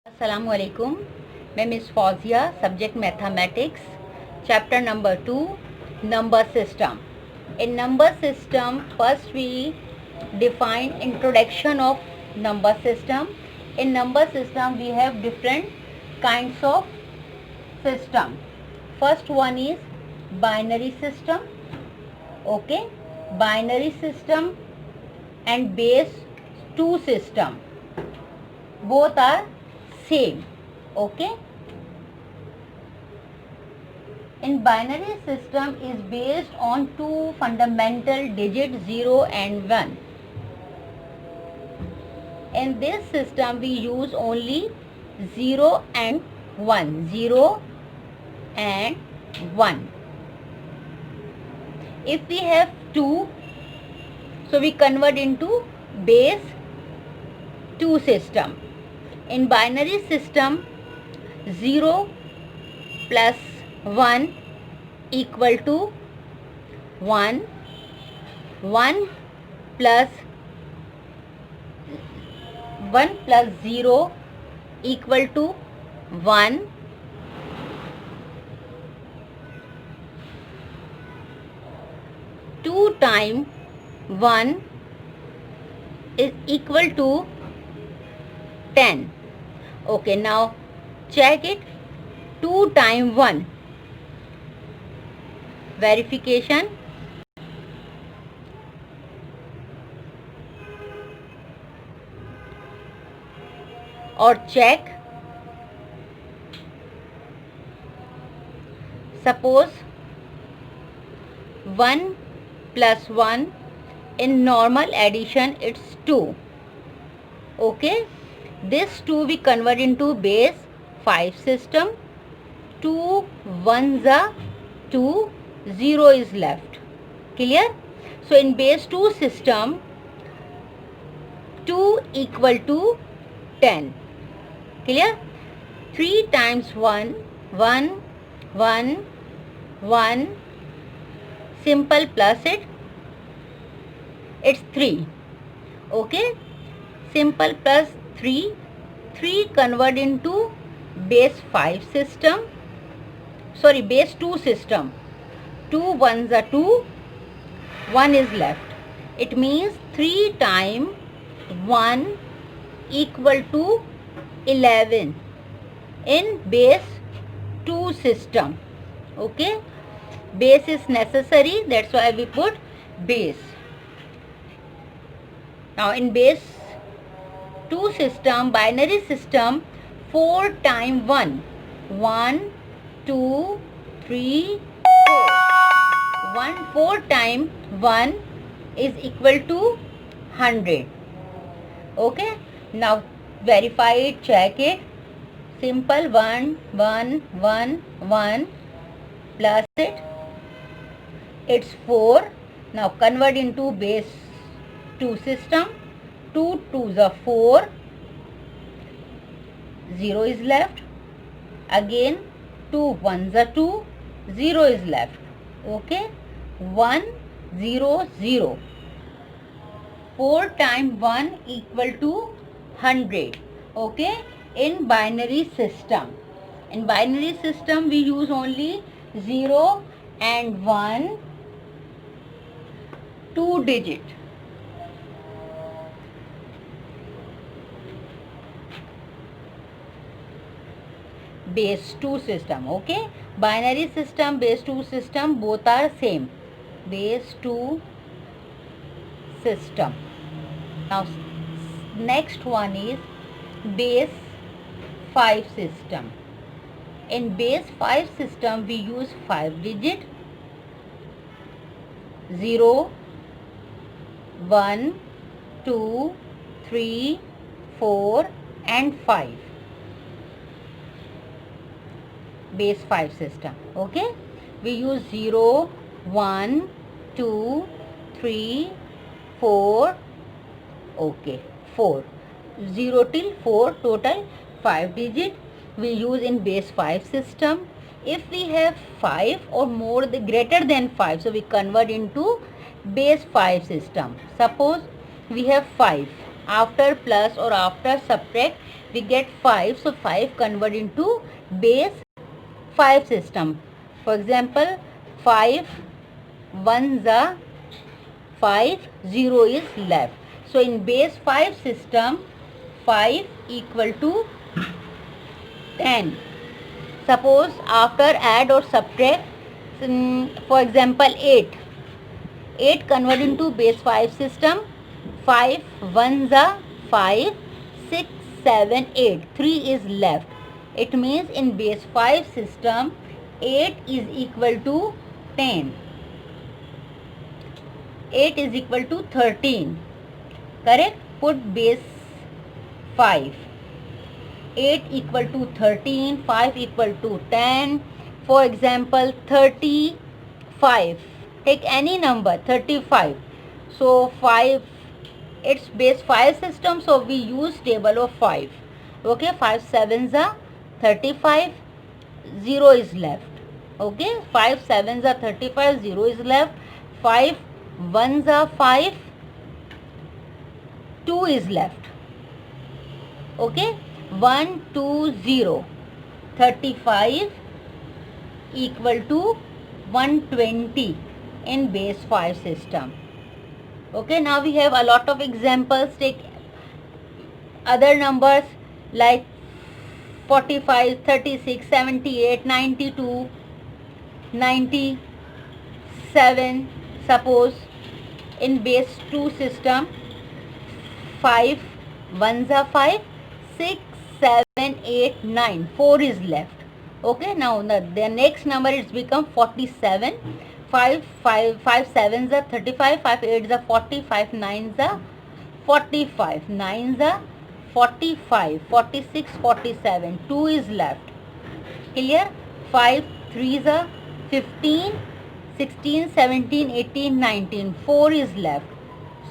अस्सलामु अलैकुम। मैं miss Fauzia, subject mathematics, chapter number 2, number system. In number system, first we define introduction of number system. In number system, we have different kinds of system. First one is binary system. Okay, binary system and base 2 system. Both are same. Okay, in binary system is based on two fundamental digits 0 and 1. In this system we use only 0 and 1, 0 and 1. If we have 2, so we convert into base 2 system. In binary system, 0 plus 1 equal to 1, 1 plus 0 equal to 1, 2 times 1 is equal to 10. Okay, now check it. 2 times 1. Verification. Or check. Suppose 1 plus 1 in normal addition it's 2. Okay, this 2 we convert into base 5 system. 2 1s are 2, 0 is left. Clear? So in base 2 system, 2 equal to 10. Clear? 3 times 1, 1, 1, 1. Simple plus it. It's 3. Okay? Simple plus 3. 3 convert into base 5 system. Sorry, base 2 system. 2 1s are 2. 1 is left. It means 3 times 1 equal to 11 in base 2 system. Okay? Base is necessary. That's why we put base. Now in base 2 system, binary system, 4 times 1. 1, 2, 3, 4. 4 times 1 is equal to 100. Okay. Now verify it, check it. Simple 1, 1, 1, 1 plus it. It's 4. Now convert into base 2 system. 2 2s are 4. 0 is left. Again 2 1s are 2. 0 is left. Okay. 1 0 0. 4 times 1 equal to 100. Okay. In binary system. In binary system we use only 0 and 1, 2 digit. Base 2 system. Okay, binary system, base 2 system, both are same. Base 2 system. Now next one is base 5 system. In base 5 system we use 5 digit. 0 1 2 3 4 and 5. Base 5 system. Okay, we use 0 1 2 3 4. Okay, 4. 0 till 4, total 5 digit we use in base 5 system. If we have 5 or more greater than 5, so we convert into base 5 system. Suppose we have 5. After plus or after subtract, we get 5. So 5 convert into base 5 system. For example, 5 1s are 5, 0 is left. So in base 5 system, 5 equal to 10. Suppose after add or subtract, for example 8. 8 convert into base 5 system. 5 1s are 5, 6, 7, 8. 3 is left. It means in base 5 system, 8 is equal to 10. 8 is equal to 13. Correct? Put base 5. 8 equal to 13, 5 equal to 10. For example, 35. Take any number, 35. So 5, it's base 5 system, so we use table of 5. Okay, 5 7s are 35, 0 is left. Okay, 5 7s are 35, 0 is left. 5 1s are 5, 2 is left. Okay, 1 2 0. 35 equal to 120 in base 5 system. Okay, now we have a lot of examples. Take other numbers like 45, 36, 78, 92, 97. Suppose in base 2 system, 5 1s are 5, 6, 7, 8, 9. 4 is left. Okay, now the next number is become 47. 5 7s are 35, 5 8s are 40, 5 9s are 45, 9s are 45, 46, 47. 2 is left. Clear? 5 3s are 15, 16, 17, 18, 19. 4 is left.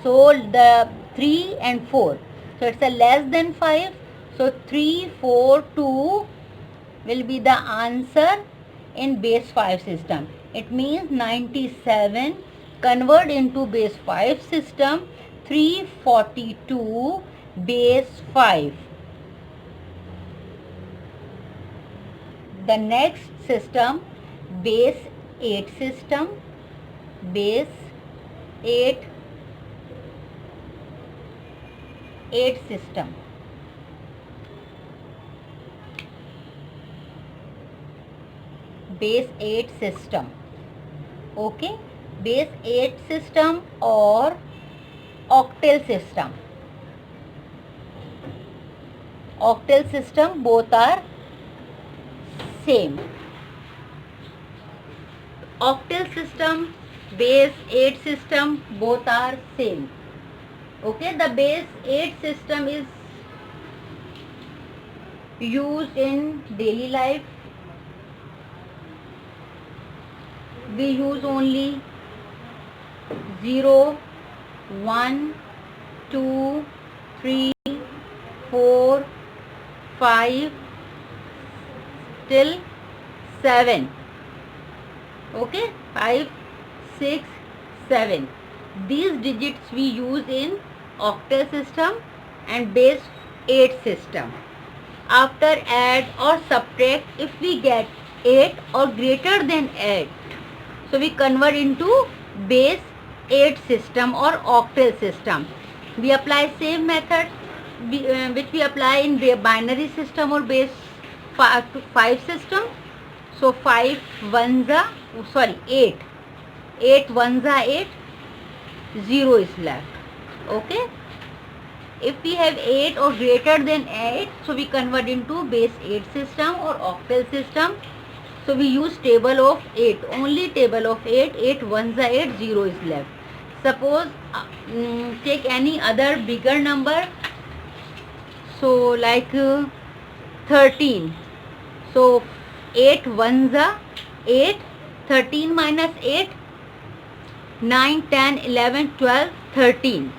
So the 3 and 4. So it's a less than 5. So 3, 4, 2 will be the answer in base 5 system. It means 97 convert into base 5 system, 342 base 5. The next system, base 8 system, base 8 system. Base 8 system. Okay, base 8 system or octal system. Octal system, both are same. Octal system, base 8 system, both are same. Okay, the base 8 system is used in daily life. We use only 0, 1, 2, 3, 4, 5 till 7. Okay, 5, 6, 7. These digits we use in octal system and base 8 system. After add or subtract, if we get 8 or greater than 8, so we convert into base 8 system or octal system. We apply same method which we apply in binary system or base 5 system. So 5 1s are 8. 8 1s are 8. 0 is left. Okay. If we have 8 or greater than 8, so we convert into base 8 system or octal system. So we use table of 8, only table of 8, 8 1s are 8, 0 is left. Suppose take any other bigger number, so like 13. So 8 1s are 8, 13 minus 8, 9, 10, 11, 12, 13.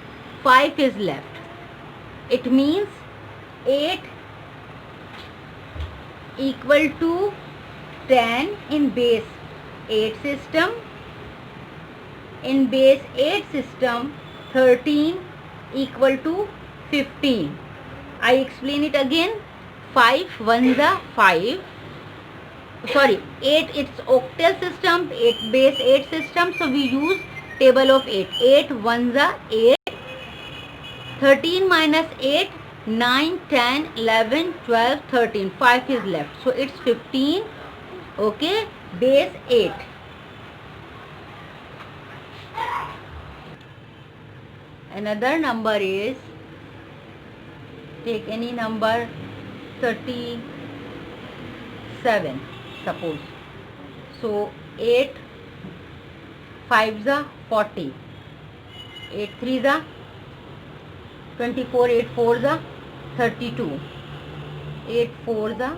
5 is left. It means 8 equal to 10 in base 8 system. In base 8 system, 13 equal to 15. I explain it again. 5 ones are 5. Sorry, 8, it's octal system, 8 base 8 system, so we use table of 8. 8 ones are 8. 13 minus 8, 9, 10, 11, 12, 13. 5 is left. So it's 15. Okay, base 8. Another number is, take any number, 37, suppose. So 8 5s are 40. 8 3s are 24, 8 4s are 32. 8 4s are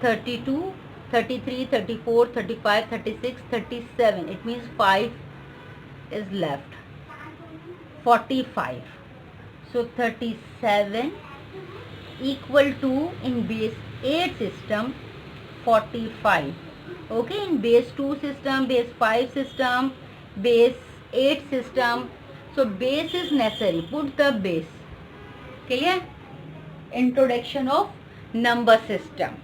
32, 33, 34, 35, 36, 37. It means 5 is left. 45. So 37 equal to, in base 8 system, 45. Okay, in base 2 system, base 5 system, base 8 system. So base is necessary. Put the base. Clear? Introduction of number system.